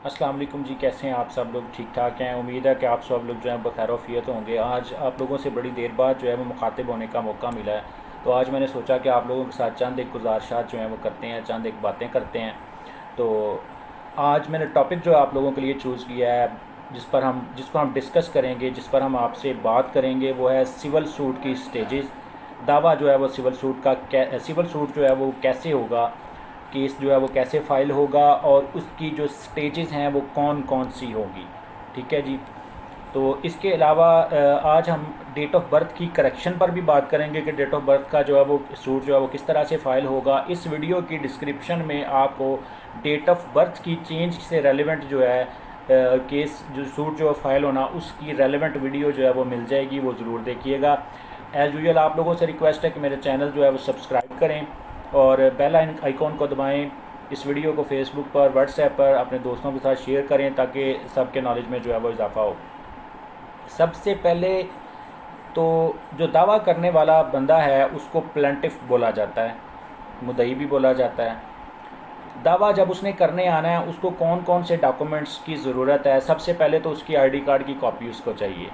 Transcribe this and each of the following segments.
अस्सलाम वालेकुम जी। कैसे हैं आप सब लोग? ठीक ठाक हैं। उम्मीद है कि आप सब लोग जो है बखैर वफ़ियत होंगे। आज आप लोगों से बड़ी देर बाद जो है वो मुखातिब होने का मौका मिला है, तो आज मैंने सोचा कि आप लोगों के साथ चंद एक गुजारिशात जो हैं वो करते हैं, चंद एक बातें करते हैं। तो आज मैंने टॉपिक जो आप लोगों के लिए चूज़ किया है, जिसको हम डिस्कस करेंगे, जिस पर हम आपसे बात करेंगे, वो है सिविल सूट की स्टेजेस। दावा जो है वो सिविल सूट जो है वो कैसे होगा, केस जो है वो कैसे फ़ाइल होगा और उसकी जो स्टेजेस हैं वो कौन कौन सी होगी। ठीक है जी। तो इसके अलावा आज हम डेट ऑफ बर्थ की करेक्शन पर भी बात करेंगे कि डेट ऑफ बर्थ का जो है वो सूट जो है वो किस तरह से फ़ाइल होगा। इस वीडियो की डिस्क्रिप्शन में आपको डेट ऑफ बर्थ की चेंज से रेलिवेंट जो है केस जो सूट जो फ़ाइल होना उसकी रेलिवेंट वीडियो जो है वो मिल जाएगी, वो ज़रूर देखिएगा। एज़ यूजुअल आप लोगों से रिक्वेस्ट है कि मेरे चैनल जो है वो सब्सक्राइब करें और बेल आइकॉन को दबाएं। इस वीडियो को फेसबुक पर, व्हाट्सएप पर अपने दोस्तों के साथ शेयर करें ताकि सबके नॉलेज में जो है वो इजाफ़ा हो। सबसे पहले तो जो दावा करने वाला बंदा है उसको प्लेंटिफ बोला जाता है, मुद्दई भी बोला जाता है। दावा जब उसने करने आना है उसको कौन कौन से डॉक्यूमेंट्स की ज़रूरत है? सबसे पहले तो उसकी आईडी कार्ड की कॉपी उसको चाहिए।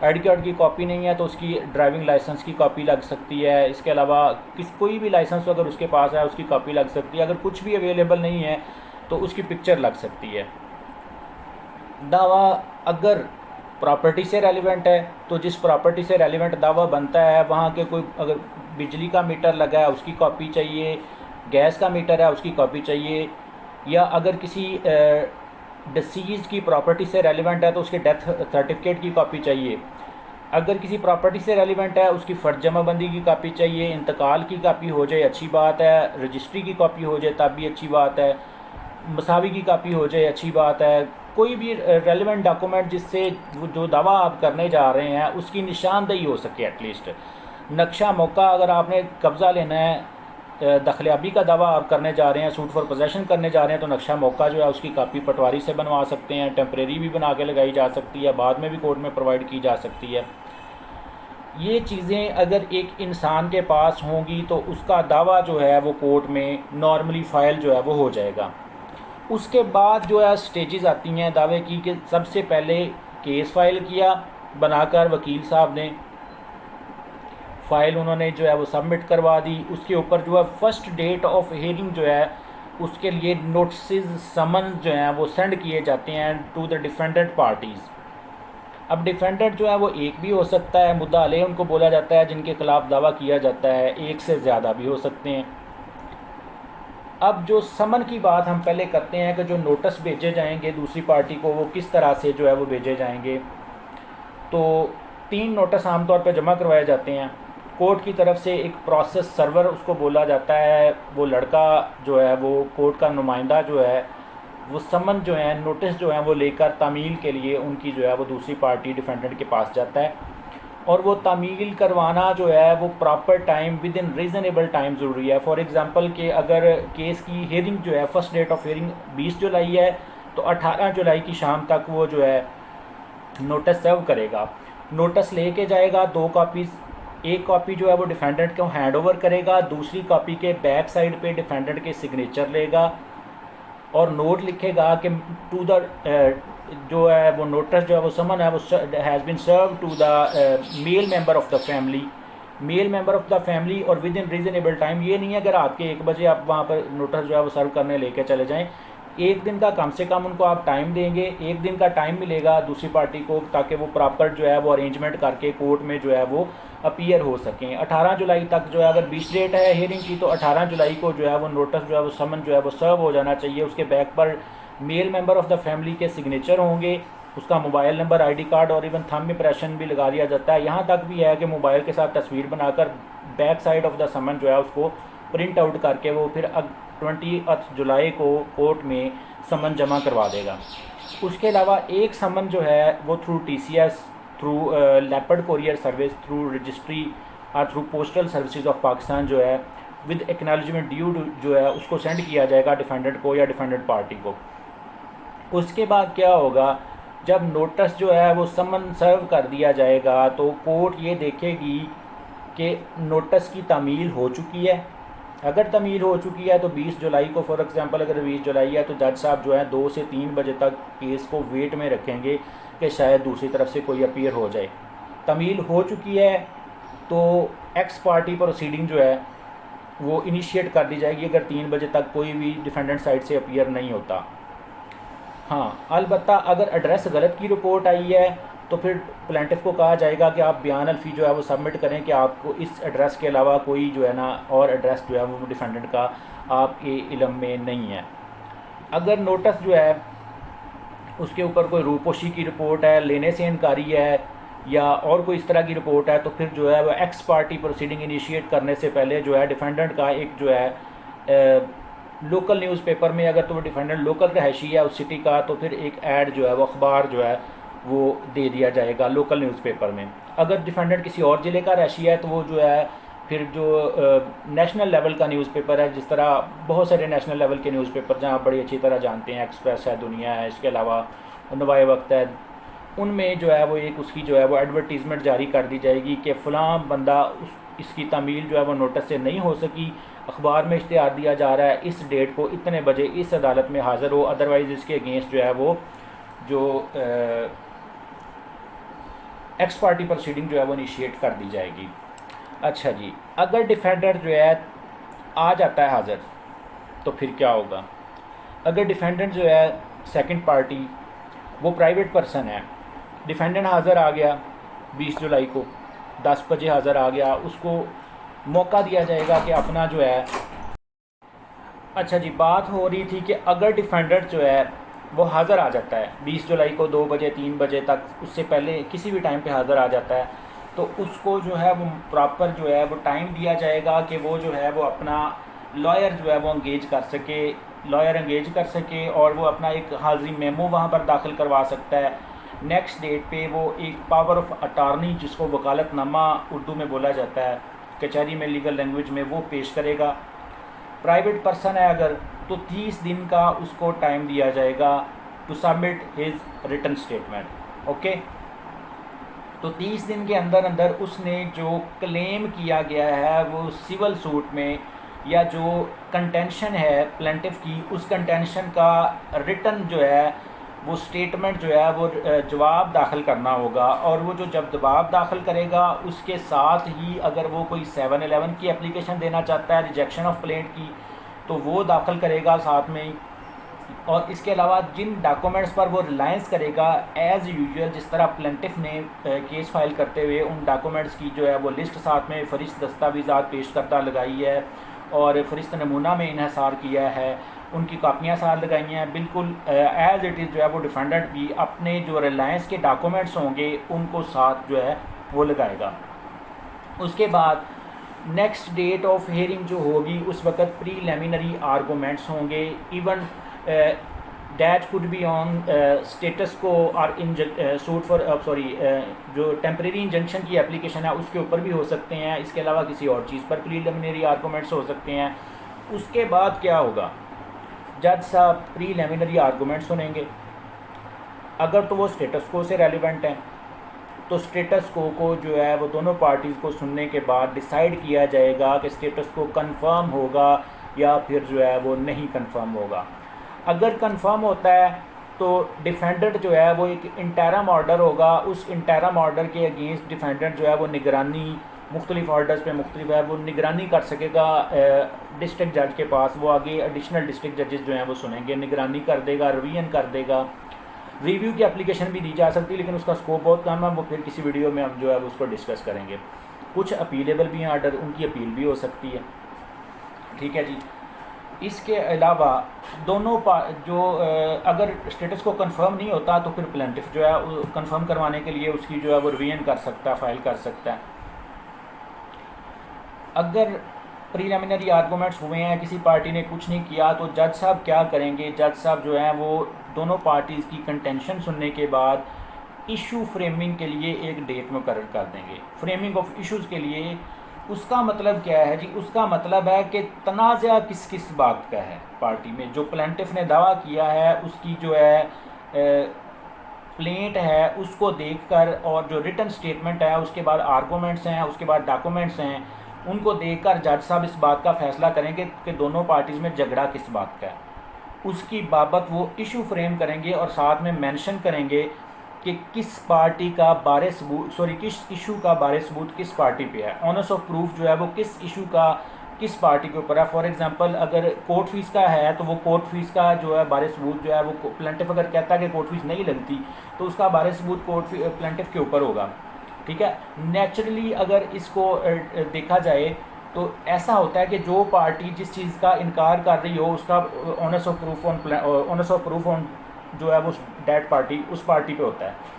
आईडी कार्ड की कॉपी नहीं है तो उसकी ड्राइविंग लाइसेंस की कॉपी लग सकती है। इसके अलावा कोई भी लाइसेंस अगर उसके पास है उसकी कॉपी लग सकती है। अगर कुछ भी अवेलेबल नहीं है तो उसकी पिक्चर लग सकती है। दावा अगर प्रॉपर्टी से रेलिवेंट है तो जिस प्रॉपर्टी से रेलिवेंट दावा बनता है वहाँ के कोई अगर बिजली का मीटर लगा है उसकी कॉपी चाहिए, गैस का मीटर है उसकी कॉपी चाहिए, या अगर किसी डिसीज की प्रॉपर्टी से रेलिवेंट है तो उसके डेथ सर्टिफिकेट की कॉपी चाहिए। अगर किसी प्रॉपर्टी से रेलिवेंट है उसकी फ़र्ज जमाबंदी की कॉपी चाहिए। इंतकाल की कॉपी हो जाए अच्छी बात है, रजिस्ट्री की कॉपी हो जाए तब भी अच्छी बात है, मसावी की कॉपी हो जाए अच्छी बात है। कोई भी रेलिवेंट डॉक्यूमेंट जिससे जो दावा आप करने जा रहे हैं उसकी निशानदेही हो सके एटलीस्ट। नक्शा मौका अगर आपने कब्ज़ा लेना है, दखलियाबी का दावा आप करने जा रहे हैं, सूट फॉर पोजेशन करने जा रहे हैं, तो नक्शा मौका जो है उसकी कापी पटवारी से बनवा सकते हैं। टेम्परेरी भी बना के लगाई जा सकती है, बाद में भी कोर्ट में प्रोवाइड की जा सकती है। ये चीज़ें अगर एक इंसान के पास होंगी तो उसका दावा जो है वो कोर्ट में नॉर्मली फ़ाइल जो है वो हो जाएगा। उसके बाद जो है स्टेजेस आती हैं दावे की कि सबसे पहले केस फाइल किया बनाकर वकील साहब ने, फ़ाइल उन्होंने जो है वो सबमिट करवा दी। उसके ऊपर जो है फ़र्स्ट डेट ऑफ हियरिंग जो है उसके लिए नोटिस समन जो हैं वो सेंड किए जाते हैं टू द डिफेंडेंट पार्टीज़। अब डिफेंडेंट जो है वो एक भी हो सकता है, मुद्दा अलैह उनको बोला जाता है जिनके खिलाफ दावा किया जाता है, एक से ज़्यादा भी हो सकते हैं। अब जो समन की बात हम पहले करते हैं कि जो नोटिस भेजे जाएंगे दूसरी पार्टी को वो किस तरह से जो है वो भेजे जाएंगे। तो 3 नोटिस आमतौर पर जमा करवाए जाते हैं। कोर्ट की तरफ से एक प्रोसेस सर्वर उसको बोला जाता है, वो लड़का जो है वो कोर्ट का नुमाइंदा जो है वो समन जो है नोटिस जो है वो लेकर तामील के लिए उनकी जो है वो दूसरी पार्टी डिफेंडेंट के पास जाता है। और वो तामील करवाना जो है वो proper time with in reasonable time ज़रूरी है। फॉर एग्ज़ाम्पल कि अगर केस की हियरिंग जो है फ़र्स्ट डेट ऑफ हियरिंग 20 जुलाई है तो 18 जुलाई की शाम तक वो जो है नोटिस सर्व करेगा। नोटिस लेके जाएगा 2 कॉपीज़, एक कॉपी जो है वो डिफेंडेंट को हैंड ओवर करेगा, दूसरी कॉपी के बैक साइड पे डिफेंडेंट के सिग्नेचर लेगा और नोट लिखेगा कि टू द जो है वो नोटिस जो है वो समन है वो has been serve to the male member of the family, male member of the family और विद इन रीज़नेबल टाइम। ये नहीं है अगर आपके 1 बजे आप वहाँ पर नोटिस जो है वो सर्व करने लेके चले जाएं, 1 दिन का कम से कम उनको आप टाइम देंगे, 1 दिन का टाइम मिलेगा दूसरी पार्टी को ताकि वो प्रॉपर जो है वो अरेंजमेंट करके कोर्ट में जो है वो अपीयर हो सकें। 18 जुलाई तक जो है अगर 20 डेट है हियरिंग की तो 18 जुलाई को जो है वो नोटिस जो है वो समन जो है वो सर्व हो जाना चाहिए। उसके बैक पर male member of the family के सिग्नेचर होंगे, उसका मोबाइल नंबर, आईडी कार्ड और इवन थंब इंप्रेशन भी लगा दिया जाता है। यहाँ तक भी है कि मोबाइल के साथ तस्वीर बनाकर back side of the summons जो है उसको प्रिंट आउट करके वो फिर 20 जुलाई को कोर्ट में समन जमा करवा देगा। उसके अलावा एक समन जो है वो through TCS, through leopard courier service, through registry और through postal services of Pakistan जो है विद एक्नॉलेजमेंट ड्यू जो है उसको सेंड किया जाएगा डिफेंडेंट को या डिफेंडेंट पार्टी को। उसके बाद क्या होगा, जब नोटिस जो है वो समन सर्व कर दिया जाएगा तो कोर्ट ये देखेगी कि नोटिस की तामील हो चुकी है, अगर तमील हो चुकी है तो 20 जुलाई को, फॉर एग्ज़ाम्पल अगर 20 जुलाई है तो जज साहब जो है 2 से 3 बजे तक केस को वेट में रखेंगे कि शायद दूसरी तरफ से कोई अपीयर हो जाए। तमील हो चुकी है तो एक्स पार्टी प्रोसीडिंग जो है वो इनिशिएट कर दी जाएगी अगर 3 बजे तक कोई भी डिफेंडेंट साइड से अपीयर नहीं होता। हाँ, अलबत्ता अगर एड्रेस गलत की रिपोर्ट आई है तो फिर प्लेंटिफ को कहा जाएगा कि आप बयान अल्फी जो है वो सबमिट करें कि आपको इस एड्रेस के अलावा कोई जो है ना और एड्रेस जो है वो डिफेंडेंट का आपके इल्म में नहीं है। अगर नोटिस जो है उसके ऊपर कोई रूपोशी की रिपोर्ट है, लेने से इनकारी है या और कोई इस तरह की रिपोर्ट है तो फिर जो है वो एक्स पार्टी प्रोसीडिंग इनिशिएट करने से पहले जो है डिफेंडेंट का एक जो है लोकल न्यूज़पेपर में, अगर तो वो डिफेंडेंट लोकल रहायशी है उस सिटी का, तो फिर एक ऐड जो है वो अखबार जो है वो दे दिया जाएगा लोकल न्यूज़पेपर में। अगर डिफेंडेंट किसी और ज़िले का रहायशी है तो वो जो है फिर जो नेशनल लेवल का न्यूज़पेपर है, जिस तरह बहुत सारे नेशनल लेवल के न्यूज़पेपर जहाँ आप बड़ी अच्छी तरह जानते हैं, एक्सप्रेस है, दुनिया है, इसके अलावा नवाए वक्त है, उनमें जो है वो एक उसकी जो है वो एडवर्टीज़मेंट जारी कर दी जाएगी कि फ़लाँ बंदा इसकी तमील जो है वो नोटिस से नहीं हो सकी, अखबार में इश्तिहार दिया जा रहा है, इस डेट को इतने बजे इस अदालत में हाज़िर हो, अदरवाइज़ इसके अगेंस्ट जो है वो जो एक्स पार्टी प्रोसीडिंग जो है वो इनिशिएट कर दी जाएगी। अच्छा जी, अगर डिफेंडर जो है आ जाता है हाज़िर तो फिर क्या होगा? अगर डिफेंडेंट जो है सेकंड पार्टी वो प्राइवेट पर्सन है, डिफेंडेंट हाज़िर आ गया 20 जुलाई को 10 बजे हाज़िर आ गया, उसको मौका दिया जाएगा कि अपना जो है, अच्छा जी, बात हो रही थी कि अगर डिफेंडेंट जो है वो हाज़िर आ जाता है 20 जुलाई को 2 बजे 3 बजे तक, उससे पहले किसी भी टाइम पे हाज़िर आ जाता है तो उसको जो है वो प्रॉपर जो है वो टाइम दिया जाएगा कि वो जो है वो अपना लॉयर जो है वो इंगेज कर सके, लॉयर इंगेज कर सके और वो अपना एक हाज़री मेमो वहाँ पर दाखिल करवा सकता है। नेक्स्ट डेट पे वो एक पावर ऑफ अटार्नी, जिसको वकालतनामा उर्दू में बोला जाता है, कचहरी में लीगल लैंग्वेज में, वो पेश करेगा। प्राइवेट पर्सन है अगर तो 30 दिन का उसको टाइम दिया जाएगा to submit his written statement. Okay, तो 30 दिन के अंदर अंदर उसने जो क्लेम किया गया है वो सिविल सूट में या जो कंटेंशन है प्लेंटिफ की, उस कंटेंशन का रिटन जो है वो स्टेटमेंट जो है वो जवाब दाखिल करना होगा। और वो जो जब जवाब दाखिल करेगा उसके साथ ही अगर वो कोई 711 की एप्लीकेशन देना चाहता है रिजेक्शन ऑफ प्लेंट की तो वो दाखिल करेगा साथ में ही। और इसके अलावा जिन डॉक्यूमेंट्स पर वो रिलायंस करेगा एज़ यूजुअल, जिस तरह प्लेंटिफ ने केस फाइल करते हुए उन डॉक्यूमेंट्स की जो है वो लिस्ट साथ में फ़रिश्त दस्तावेज़ात पेश करता लगाई है और फ़रिश्त नमूना में इन्हसार किया है, उनकी कापियाँ साथ लगाई हैं, बिल्कुल एज़ इट इज़ जो है वो डिफेंडेंट भी अपने जो रिलायंस के डॉक्यूमेंट्स होंगे उनको साथ जो है वो लगाएगा। उसके बाद नेक्स्ट डेट ऑफ हियरिंग जो होगी उस वक्त प्रीलिमिनरी आर्गूमेंट्स होंगे, even that could be on status को और इन सूट फॉर जो टेम्परेरी इंजंक्शन की एप्लीकेशन है उसके ऊपर भी हो सकते हैं, इसके अलावा किसी और चीज़ पर प्रीलिमिनरी आर्गूमेंट्स हो सकते हैं। उसके बाद क्या होगा, जज साहब प्रीलिमिनरी आर्गूमेंट सुनेंगे, अगर तो वो स्टेटस को से रेलिवेंट हैं तो स्टेटस को जो है वो दोनों पार्टीज़ को सुनने के बाद डिसाइड किया जाएगा कि स्टेटस को कंफर्म होगा या फिर जो है वो नहीं कंफर्म होगा। अगर कंफर्म होता है तो डिफेंडेंट जो है वो एक इंटरम ऑर्डर होगा, उस इंटरम ऑर्डर के अगेंस्ट डिफेंडेंट जो है वो निगरानी मुख्तलिफ ऑर्डर्स पे मुख्तलिफ है वो निगरानी कर सकेगा डिस्ट्रिक्ट जज के पास। वो आगे एडिशनल डिस्ट्रिक्ट जजेस जो हैं वो सुनेंगे, निगरानी कर देगा, रिवीजन कर देगा। रिव्यू की एप्लीकेशन भी दी जा सकती है लेकिन उसका स्कोप बहुत कम है, वो फिर किसी वीडियो में हम जो है उसको डिस्कस करेंगे। कुछ अपीलेबल भी हैं ऑर्डर, उनकी अपील भी हो सकती है। ठीक है जी, इसके अलावा दोनों जो अगर स्टेटस को कंफर्म नहीं होता तो फिर प्लेंटिफ जो है कंफर्म करवाने के लिए उसकी जो है वो रिवीजन कर सकता है, फाइल कर सकता है। अगर प्रीलिमिनरी आर्गूमेंट्स हुए हैं, किसी पार्टी ने कुछ नहीं किया, तो जज साहब क्या करेंगे, जज साहब जो हैं वो दोनों पार्टीज़ की कंटेंशन सुनने के बाद इशू फ्रेमिंग के लिए एक डेट मुकर्रर कर देंगे। फ्रेमिंग ऑफ इश्यूज़ के लिए उसका मतलब क्या है जी, उसका मतलब है कि तनाज़ा किस किस बात का है पार्टी में। जो प्लेंटिफ ने दावा किया है उसकी जो है प्लेंट है उसको देखकर और जो रिटन स्टेटमेंट है उसके बाद आर्गूमेंट्स हैं, उसके बाद डॉक्यूमेंट्स हैं, उनको देखकर जज साहब इस बात का फैसला करेंगे कि दोनों पार्टीज़ में झगड़ा किस बात का है, उसकी बाबत वो इशू फ्रेम करेंगे और साथ में मेंशन करेंगे कि किस पार्टी का बारे सबूत किस इशू का बारे सबूत किस पार्टी पे है, ऑनर्स ऑफ प्रूफ जो है वो किस इशू का किस पार्टी के ऊपर है। फॉर एग्जांपल अगर कोर्ट फीस का है तो वो कोर्ट फीस का जो है बारे सबूत जो है वो प्लेंटिफ अगर कहता है कि कोर्ट फीस नहीं लगती तो उसका बारे सबूत प्लेंटिफ के ऊपर होगा। ठीक है, नेचुरली अगर इसको देखा जाए तो ऐसा होता है कि जो पार्टी जिस चीज़ का इनकार कर रही हो उसका ऑनर्स ऑफ प्रूफ ऑन जो है वो डेट पार्टी उस पार्टी पे होता है।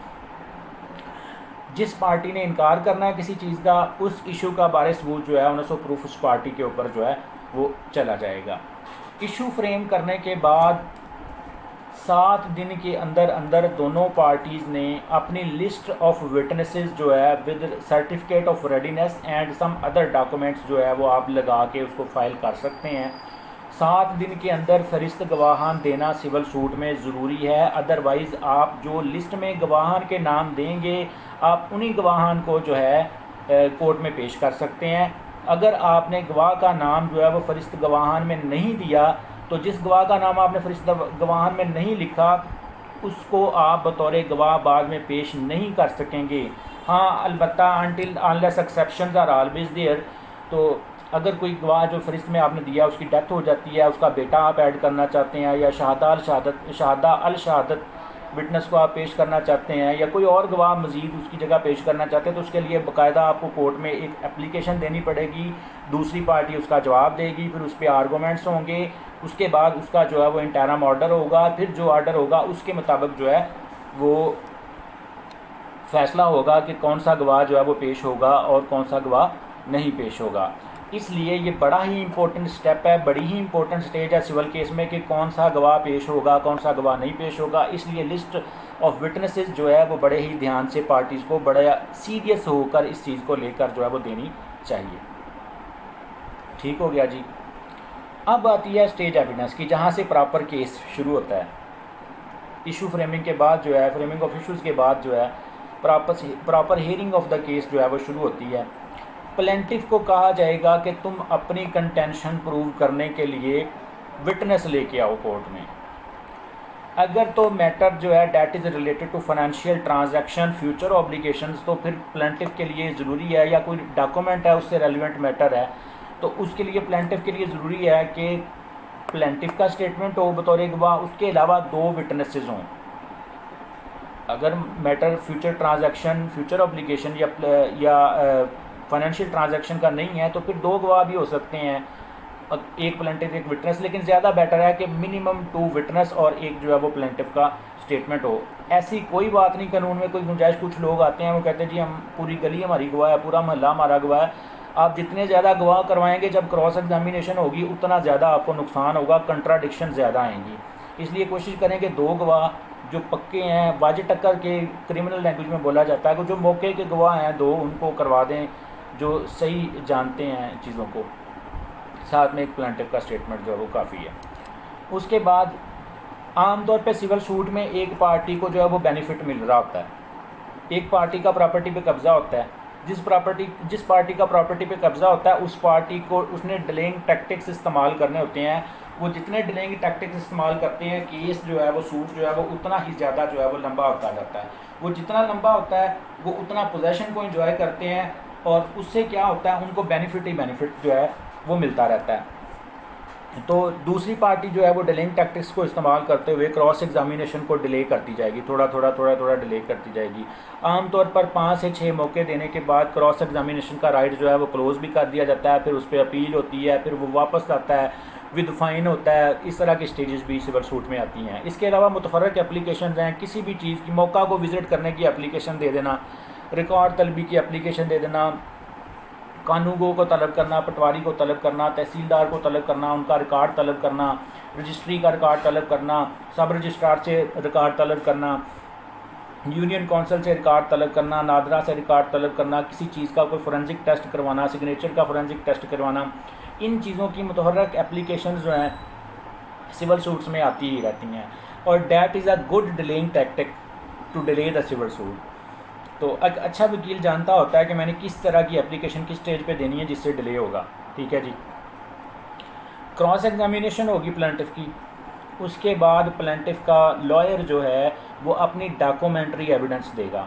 जिस पार्टी ने इनकार करना है किसी चीज़ का उस इशू का बारे सबूत जो है ऑनर्स ऑफ प्रूफ उस पार्टी के ऊपर जो है वो चला जाएगा। इशू फ्रेम करने के बाद 7 दिन के अंदर अंदर दोनों पार्टीज़ ने अपनी लिस्ट ऑफ विटनेसेस जो है with certificate of readiness and some other documents जो है वो आप लगा के उसको फाइल कर सकते हैं। 7 दिन के अंदर फरिस्त गवाहान देना सिविल सूट में ज़रूरी है, अदरवाइज़ आप जो लिस्ट में गवाहान के नाम देंगे आप उन्हीं गवाहान को जो है कोर्ट में पेश कर सकते हैं। अगर आपने गवाह का नाम जो है वो फरिस्त गवाहान में नहीं दिया तो जिस गवाह का नाम आपने फरिस्त गवाहान में नहीं लिखा उसको आप बतौर गवाह बाद में पेश नहीं कर सकेंगे। हाँ, अलबत्ता until unless exceptions are always there, तो अगर कोई गवाह जो फरिस्त में आपने दिया उसकी डेथ हो जाती है, उसका बेटा आप ऐड करना चाहते हैं या शहादा अल शहादत विटनेस को आप पेश करना चाहते हैं या कोई और गवाह मज़ीद उसकी जगह पेश करना चाहते हैं तो उसके लिए बाकायदा आपको कोर्ट में एक एप्लीकेशन देनी पड़ेगी, दूसरी पार्टी उसका जवाब देगी, फिर उस पर आर्गूमेंट्स होंगे, उसके बाद उसका जो है वो इंटरम ऑर्डर होगा, फिर जो ऑर्डर होगा उसके मुताबिक जो है वो फैसला होगा कि कौन सा गवाह जो है वो पेश होगा और कौन सा गवाह नहीं पेश होगा। इसलिए ये बड़ा ही इंपॉर्टेंट स्टेप है, बड़ी ही इंपॉर्टेंट स्टेज है सिविल केस में कि कौन सा गवाह पेश होगा कौन सा गवाह नहीं पेश होगा। इसलिए लिस्ट ऑफ विटनेसेस जो है वो बड़े ही ध्यान से पार्टीज़ को बड़ा सीरियस होकर इस चीज़ को लेकर जो है वो देनी चाहिए। ठीक हो गया जी। अब आती है स्टेज एविडेंस की, जहाँ से प्रॉपर केस शुरू होता है। इशू फ्रेमिंग के बाद जो है, फ्रेमिंग ऑफ इशूज़ के बाद जो है proper hearing of the case जो है वो शुरू होती है। प्लेंटिफ को कहा जाएगा कि तुम अपनी कंटेंशन प्रूव करने के लिए विटनेस लेके आओ कोर्ट में। अगर तो मैटर जो है that is related to financial transaction future obligations तो फिर प्लेंटिफ के लिए ज़रूरी है, या कोई डॉक्यूमेंट है उससे रेलिवेंट मैटर है तो उसके लिए प्लेंटिफ के लिए ज़रूरी है कि प्लेंटिफ का स्टेटमेंट हो बतौर गवाह, उसके अलावा 2 विटनेसेस हों। अगर matter future transaction future obligation या फाइनेंशियल ट्रांजैक्शन का नहीं है तो फिर 2 गवाह भी हो सकते हैं, एक प्लेंटिफ एक विटनेस, लेकिन ज़्यादा बेटर है कि मिनिमम 2 विटनेस और एक जो है वो प्लेंटिफ का स्टेटमेंट हो। ऐसी कोई बात नहीं कानून में कोई गुंजाइश, कुछ लोग आते हैं वो कहते हैं जी हम पूरी गली हमारी गवाह है, पूरा मोहल्ला हमारा गवाह है। आप जितने ज़्यादा गवाह करवाएंगे जब क्रॉस एग्जामिनेशन होगी उतना ज़्यादा आपको नुकसान होगा, कंट्राडिक्शन ज़्यादा आएंगी। इसलिए कोशिश करें कि 2 गवाह जो पक्के हैं, वाजिब टक्कर के क्रिमिनल लैंग्वेज में बोला जाता है कि जो मौके के गवाह हैं 2 उनको करवा दें जो सही जानते हैं चीज़ों को, साथ में एक प्लेंटिफ का स्टेटमेंट जो है वो काफ़ी है। उसके बाद आमतौर पे सिविल सूट में एक पार्टी को जो है वो बेनिफिट मिल रहा होता है, एक पार्टी का प्रॉपर्टी पे कब्ज़ा होता है। जिस पार्टी का प्रॉपर्टी पे कब्ज़ा होता है उस पार्टी को उसने डिलेइंग टैक्टिक्स इस्तेमाल करने होते हैं। वो जितने डिलेइंग टैक्टिक्स इस्तेमाल करते हैं केस जो है वो सूट जो है वो उतना ही ज़्यादा जो है वो लंबा होता जाता है। वो जितना लंबा होता है वो उतना पोजेशन को एंजॉय करते हैं और उससे क्या होता है उनको बेनिफिट ही बेनिफिट जो है वो मिलता रहता है। तो दूसरी पार्टी जो है वो डिलेइंग टैक्टिक्स को इस्तेमाल करते हुए क्रॉस एग्जामिनेशन को डिले करती जाएगी, थोड़ा थोड़ा डिले करती जाएगी। आमतौर पर 5 से 6 मौके देने के बाद क्रॉस एग्जामिनेशन का राइट जो है वो क्लोज़ भी कर दिया जाता है, फिर उस पर अपील होती है, फिर वो वापस आता है, विद फाइन होता है। इस तरह की स्टेजेस भी सिविल सूट में आती हैं। इसके अलावा मुतफर्रक एप्लीकेशन हैं, किसी भी चीज़ की मौका को विज़िट करने की एप्लीकेशन दे देना, रिकॉर्ड तलबी की एप्लीकेशन दे देना, कानूगो को तलब करना, पटवारी को तलब करना, तहसीलदार को तलब करना, उनका रिकॉर्ड तलब करना, रजिस्ट्री का रिकॉर्ड तलब करना, सब रजिस्ट्रार से रिकॉर्ड तलब करना, यूनियन काउंसिल से रिकॉर्ड तलब करना, नादरा से रिकॉर्ड तलब करना, किसी चीज़ का कोई फोरेंसिक टेस्ट करवाना, सिग्नेचर का फोरेंसिक टेस्ट करवाना, इन चीज़ों की मुतहर्रक एप्लीकेशन जो हैं सिविल सूट्स में आती ही रहती हैं। और that is a good delaying tactic to delay the civil suit. तो एक अच्छा वकील जानता होता है कि मैंने किस तरह की एप्लीकेशन किस स्टेज पे देनी है जिससे डिले होगा। ठीक है जी। क्रॉस एग्जामिनेशन होगी प्लेंटिफ की। उसके बाद प्लेंटिफ का लॉयर जो है वो अपनी डॉक्यूमेंट्री एविडेंस देगा।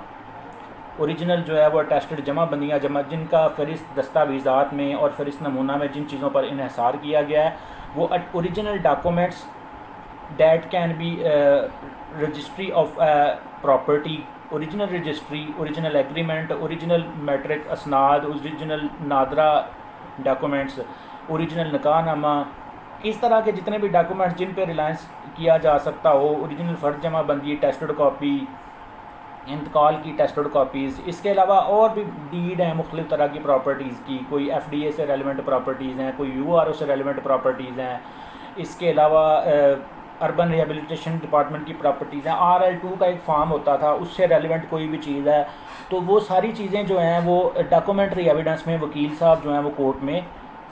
ओरिजिनल जो है वो अटेस्टेड जमा बंदियाँ जमा जिनका फ़हरिस्त दस्तावेज़ात में और फ़हरिस्त नमूना में जिन चीज़ों पर इन्हिसार किया गया है वो original documents that can be registry of property, original registry, original agreement, original matric असनाद, ओरिजिनल नादरा डॉक्यूमेंट्स, ओरिजिनल निकाहनामा, इस तरह के जितने भी डॉक्यूमेंट्स जिन पे रिलायंस किया जा सकता हो, ओरिजिनल फ़र्ज जमा बंदी, टेस्टेड कॉपी, इंतकाल की टेस्टेड कॉपीज़। इसके अलावा और भी डीड हैं मुख्तलिफ़ तरह की प्रॉपर्टीज़ की, कोई FDA से रेलिवेंट प्रॉपर्टीज़ हैं, कोई URO से रेलिवेंट प्रॉपर्टीज़ हैं। इसके अलावा अर्बन रिहेबिलिटेशन डिपार्टमेंट की प्रॉपर्टीज़ हैं। RL2 का एक फॉर्म होता था, उससे रेलिवेंट कोई भी चीज़ है, तो वो सारी चीज़ें जो हैं वो डॉक्यूमेंट्री एविडेंस में वकील साहब जो हैं वो कोर्ट में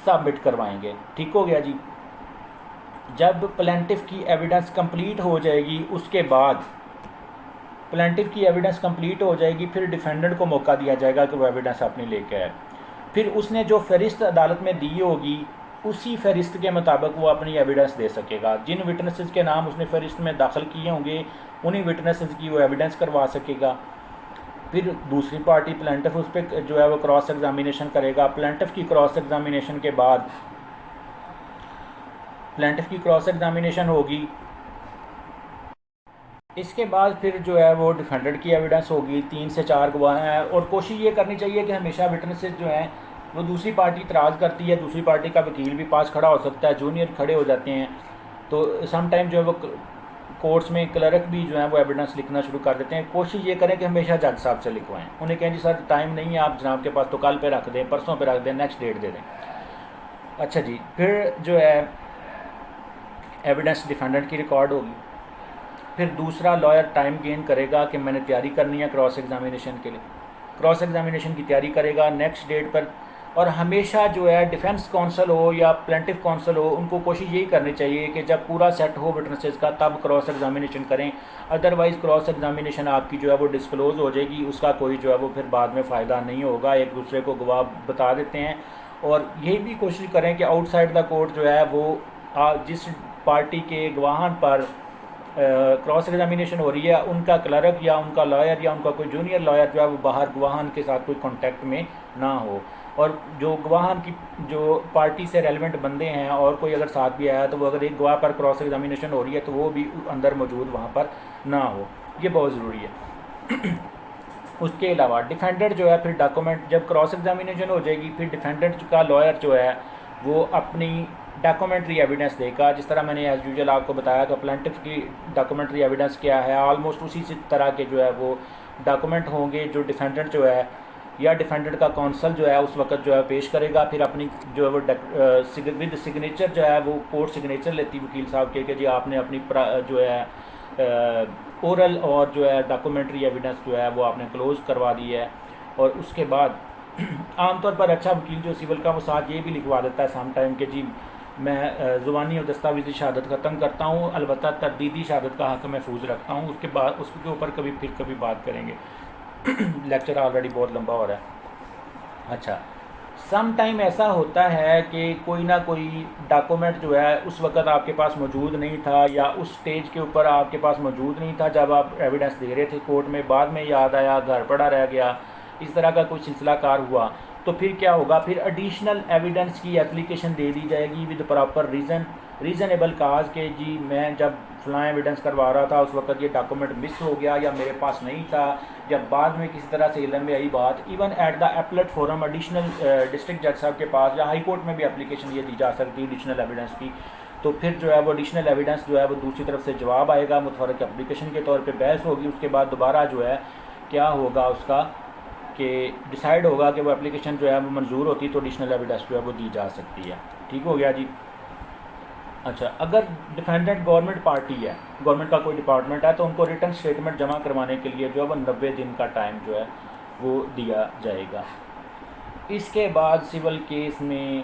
सबमिट करवाएंगे। ठीक हो गया जी। जब प्लेंटिफ की एविडेंस कंप्लीट हो जाएगी, उसके बाद प्लेंटिफ की एविडेंस कंप्लीट हो जाएगी, फिर डिफेंडेंट को मौका दिया जाएगा कि वो एविडेंस अपनी लेके आए। फिर उसने जो फ़हरिस्त अदालत में दी होगी उसी फ़हरिस्त के मुताबिक वो अपनी एविडेंस दे सकेगा। जिन विटनेसेस के नाम उसने फ़हरिस्त में दाखिल किए होंगे उन्हीं विटनेसेस की वो एविडेंस करवा सकेगा। फिर दूसरी पार्टी प्लेंटिफ उस पर जो है वो क्रॉस एग्जामिनेशन करेगा। प्लेंटिफ की क्रॉस एग्जामिनेशन के बाद प्लेंटिफ की क्रॉस एग्जामिनेशन होगी। इसके बाद फिर जो है वो डिफेंडेंट की एविडेंस होगी। 3 से 4 गवाह हैं और कोशिश ये करनी चाहिए कि हमेशा विटनेसेस जो हैं वो दूसरी पार्टी इतराज़ करती है, दूसरी पार्टी का वकील भी पास खड़ा हो सकता है, जूनियर खड़े हो जाते हैं, तो सम टाइम जो है वो कोर्ट्स में क्लर्क भी जो है वो एविडेंस लिखना शुरू कर देते हैं। कोशिश ये करें कि हमेशा जज साहब से लिखवाएं। उन्हें कहें जी सर टाइम नहीं है आप जनाब के पास, तो कल पे रख दें, परसों पे रख दें, नेक्स्ट डेट दे दें। अच्छा जी। फिर जो है एविडेंस डिफेंडेंट की रिकॉर्ड होगी। फिर दूसरा लॉयर टाइम गेन करेगा कि मैंने तैयारी करनी है क्रॉस एग्जामिनेशन के लिए, क्रॉस एग्जामिनेशन की तैयारी करेगा नेक्स्ट डेट पर। और हमेशा जो है डिफेंस काउंसिल हो या प्लेंटिफ काउंसिल हो, उनको कोशिश यही करनी चाहिए कि जब पूरा सेट हो विटनेसेस का तब क्रॉस एग्जामिनेशन करें। अदरवाइज़ क्रॉस एग्जामिनेशन आपकी जो है वो डिस्क्लोज़ हो जाएगी, उसका कोई जो है वो फिर बाद में फ़ायदा नहीं होगा। एक दूसरे को गवाह बता देते हैं। और यही भी कोशिश करें कि आउटसाइड द कोर्ट जो है वो जिस पार्टी के गवाहन पर क्रॉस एग्जामिनेशन हो रही है उनका क्लर्क या उनका लॉयर या उनका कोई जूनियर लॉयर जो है वो बाहर गवाहन के साथ कोई कांटेक्ट में ना हो। और जो गवाहन की जो पार्टी से रेलिवेंट बंदे हैं और कोई अगर साथ भी आया तो वो अगर एक गवाह पर क्रॉस एग्जामिनेशन हो रही है तो वो भी अंदर मौजूद वहाँ पर ना हो, ये बहुत ज़रूरी है। उसके अलावा डिफेंडेंट जो है फिर डॉक्यूमेंट जब क्रॉस एग्जामिनेशन हो जाएगी फिर डिफेंडेंट का लॉयर जो है वो अपनी डॉक्यूमेंट्री एविडेंस देगा। जिस तरह मैंने एज यूजुअल आपको बताया कि प्लेंटिफ की डॉक्यूमेंट्री एविडेंस क्या है, ऑलमोस्ट उसी तरह के जो है वो डॉक्यूमेंट होंगे जो डिफेंडेंट जो है या डिफेंडेंट का काउंसिल जो है उस वक्त जो है पेश करेगा। फिर अपनी जो है वो विद सिग्नेचर जो है वो कोर्ट सिग्नेचर लेती वकील साहब के कि जी आपने अपनी जो है ओरल और जो है डॉक्यूमेंट्री एविडेंस जो है वो आपने क्लोज़ करवा दी है। और उसके बाद आमतौर पर अच्छा वकील जो सिविल का वो साथ ये भी लिखवा देता है सम टाइम कि जी मैं ज़ुबानी और दस्तावेज़ी शहादत ख़त्म करता हूँ, अलबत्ता तरदीदी शहादत का हक़ महफूज रखता हूँ। उसके बाद उसके ऊपर कभी बात करेंगे। लेक्चर ऑलरेडी बहुत लंबा हो रहा है। अच्छा, सम टाइम ऐसा होता है कि कोई ना कोई डॉक्यूमेंट जो है उस वक्त आपके पास मौजूद नहीं था या उस स्टेज के ऊपर आपके पास मौजूद नहीं था जब आप एविडेंस दे रहे थे कोर्ट में, बाद में याद आया, घर पड़ा रह गया, इस तरह का कोई सिलसिला कार हुआ, तो फिर क्या होगा, फिर एडिशनल एविडेंस की एप्लीकेशन दे दी जाएगी विद प्रॉपर रीज़नेबल काज के जी मैं जब फलां एविडेंस करवा रहा था उस वक्त ये डॉक्यूमेंट मिस हो गया या मेरे पास नहीं था या बाद में किसी तरह से इल्म में आई बात। Even at the appellate forum additional district जज साहब के पास या हाई कोर्ट में भी एप्लीकेशन ये दी जा सकती है एडिशनल एविडेंस की। तो फिर जो है वो एडिशनल एविडेंस जो है वो दूसरी तरफ से जवाब आएगा, मुतफरक एप्लीकेशन के तौर पर बहस होगी। उसके बाद दोबारा जो है क्या होगा उसका कि डिसाइड होगा कि वो एप्लीकेशन जो है वो मंजूर होती तो एडिशनल एविडेंस जो है वो दी जा सकती है। ठीक हो गया जी। अच्छा, अगर डिफेंडेंट गवर्नमेंट पार्टी है, गवर्नमेंट का कोई डिपार्टमेंट है, तो उनको रिटर्न स्टेटमेंट जमा करवाने के लिए जो है वो 90 दिन का टाइम जो है वो दिया जाएगा। इसके बाद सिविल केस में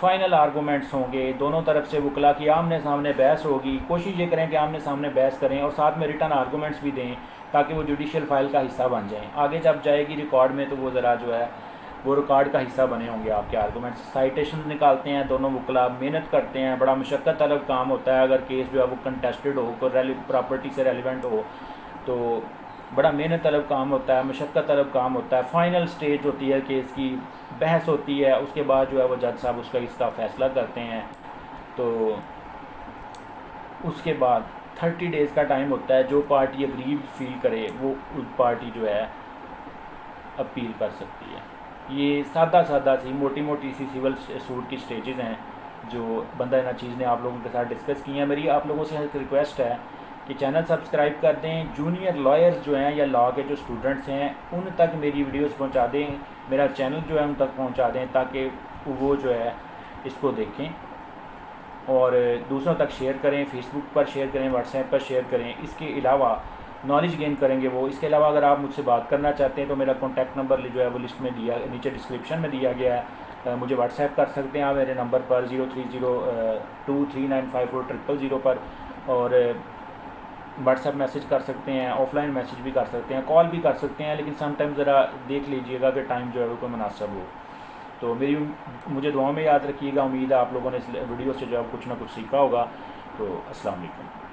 फ़ाइनल आर्गूमेंट्स होंगे, दोनों तरफ से वकला की आमने सामने बहस होगी। कोशिश ये करें कि आमने सामने बहस करें और साथ में रिटर्न आर्गूमेंट्स भी दें ताकि वो जुडिशल फ़ाइल का हिस्सा बन जाएँ। आगे जब जाएगी रिकॉर्ड में तो वो ज़रा जो है वो रिकॉर्ड का हिस्सा बने होंगे आपके आर्गूमेंट्स। साइटेशन निकालते हैं दोनों वकला, मेहनत करते हैं, बड़ा मशक्क़त तलब काम होता है। अगर केस जो है वो कंटेस्टेड हो, कोई प्रॉपर्टी से रेलिवेंट हो तो बड़ा मेहनत तलब काम होता है, मशक्क़त तलब काम होता है। फ़ाइनल स्टेज होती है केस की, बहस होती है, उसके बाद जो है वो जज साहब इसका फ़ैसला करते हैं। तो उसके बाद 30 डेज़ का टाइम होता है। जो पार्टी अग्रीव्ड फील करे वो उस पार्टी जो है अपील कर सकती है। ये सादा सी मोटी मोटी सी सिविल सूट की स्टेजेस हैं जो बंदा नचीज़ ने आप लोगों के साथ डिस्कस की हैं। मेरी आप लोगों से एक रिक्वेस्ट है कि चैनल सब्सक्राइब कर दें। जूनियर लॉयर्स जो हैं या लॉ के जो स्टूडेंट्स हैं उन तक मेरी वीडियोस पहुंचा दें, मेरा चैनल जो है उन तक पहुंचा दें ताकि वो जो है इसको देखें और दूसरों तक शेयर करें, फेसबुक पर शेयर करें, व्हाट्सएप पर शेयर करें। इसके अलावा नॉलेज गेन करेंगे वो। इसके अलावा अगर आप मुझसे बात करना चाहते हैं तो मेरा कॉन्टैक्ट नंबर जो है वो लिस्ट में दिया, नीचे डिस्क्रिप्शन में दिया गया है। मुझे व्हाट्सएप कर सकते हैं आप मेरे नंबर पर 0302395400 पर, और व्हाट्सएप मैसेज कर सकते हैं, ऑफलाइन मैसेज भी कर सकते हैं, कॉल भी कर सकते हैं, लेकिन समटाइम ज़रा देख लीजिएगा कि टाइम जो है वो कोई मुनासिब हो। तो मुझे दुआ में याद रखिएगा। उम्मीद है आप लोगों ने इस वीडियो से जो है कुछ ना कुछ सीखा होगा। तो अस्सलाम वालेकुम।